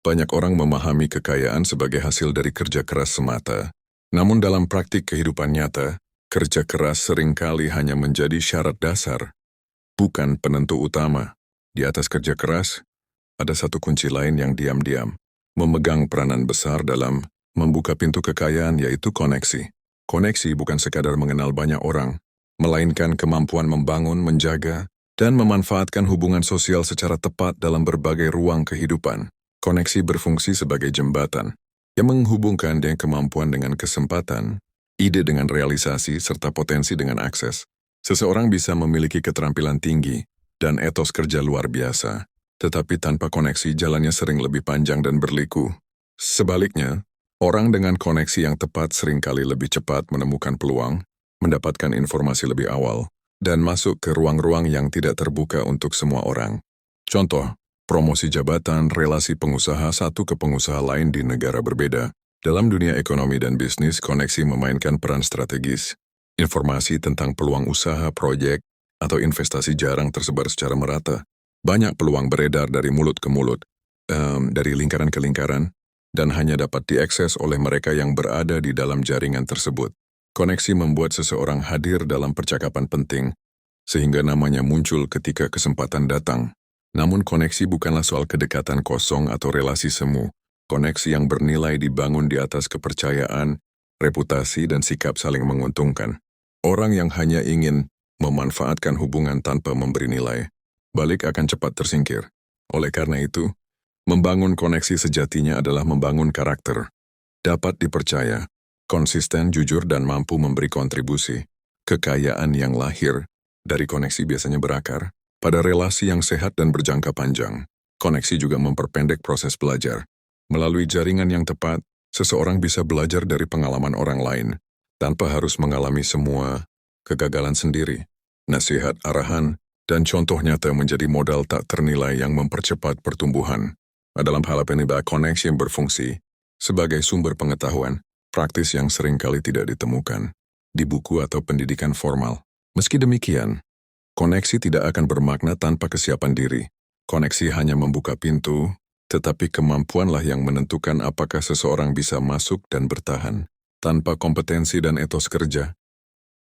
Banyak orang memahami kekayaan sebagai hasil dari kerja keras semata. Namun dalam praktik kehidupan nyata, kerja keras seringkali hanya menjadi syarat dasar, bukan penentu utama. Di atas kerja keras, ada satu kunci lain yang diam-diam memegang peranan besar dalam membuka pintu kekayaan, yaitu koneksi. Koneksi bukan sekadar mengenal banyak orang, melainkan kemampuan membangun, menjaga, dan memanfaatkan hubungan sosial secara tepat dalam berbagai ruang kehidupan. Koneksi berfungsi sebagai jembatan yang menghubungkan dengan kemampuan dengan kesempatan, ide dengan realisasi, serta potensi dengan akses. Seseorang bisa memiliki keterampilan tinggi dan etos kerja luar biasa, tetapi tanpa koneksi jalannya sering lebih panjang dan berliku. Sebaliknya, orang dengan koneksi yang tepat seringkali lebih cepat menemukan peluang, mendapatkan informasi lebih awal, dan masuk ke ruang-ruang yang tidak terbuka untuk semua orang. Contoh, promosi jabatan, relasi pengusaha satu ke pengusaha lain di negara berbeda. Dalam dunia ekonomi dan bisnis, koneksi memainkan peran strategis. Informasi tentang peluang usaha, proyek, atau investasi jarang tersebar secara merata. Banyak peluang beredar dari mulut ke mulut, dari lingkaran ke lingkaran, dan hanya dapat diakses oleh mereka yang berada di dalam jaringan tersebut. Koneksi membuat seseorang hadir dalam percakapan penting, sehingga namanya muncul ketika kesempatan datang. Namun koneksi bukanlah soal kedekatan kosong atau relasi semu. Koneksi yang bernilai dibangun di atas kepercayaan, reputasi, dan sikap saling menguntungkan. Orang yang hanya ingin memanfaatkan hubungan tanpa memberi nilai, balik akan cepat tersingkir. Oleh karena itu, membangun koneksi sejatinya adalah membangun karakter. Dapat dipercaya, konsisten, jujur, dan mampu memberi kontribusi. Kekayaan yang lahir dari koneksi biasanya berakar pada relasi yang sehat dan berjangka panjang. Koneksi juga memperpendek proses belajar. Melalui jaringan yang tepat, seseorang bisa belajar dari pengalaman orang lain, tanpa harus mengalami semua kegagalan sendiri. Nasihat, arahan, dan contoh nyata menjadi modal tak ternilai yang mempercepat pertumbuhan. Dalam hal ini, koneksi yang berfungsi sebagai sumber pengetahuan praktis yang seringkali tidak ditemukan di buku atau pendidikan formal. Meski demikian, koneksi tidak akan bermakna tanpa kesiapan diri. Koneksi hanya membuka pintu, tetapi kemampuanlah yang menentukan apakah seseorang bisa masuk dan bertahan. Tanpa kompetensi dan etos kerja,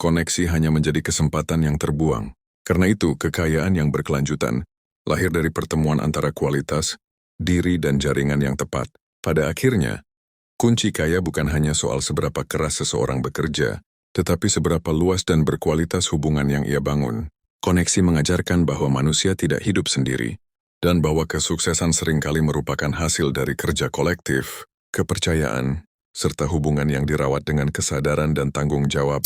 koneksi hanya menjadi kesempatan yang terbuang. Karena itu, kekayaan yang berkelanjutan lahir dari pertemuan antara kualitas, diri, dan jaringan yang tepat. Pada akhirnya, kunci kaya bukan hanya soal seberapa keras seseorang bekerja, tetapi seberapa luas dan berkualitas hubungan yang ia bangun. Koneksi mengajarkan bahwa manusia tidak hidup sendiri, dan bahwa kesuksesan seringkali merupakan hasil dari kerja kolektif, kepercayaan, serta hubungan yang dirawat dengan kesadaran dan tanggung jawab.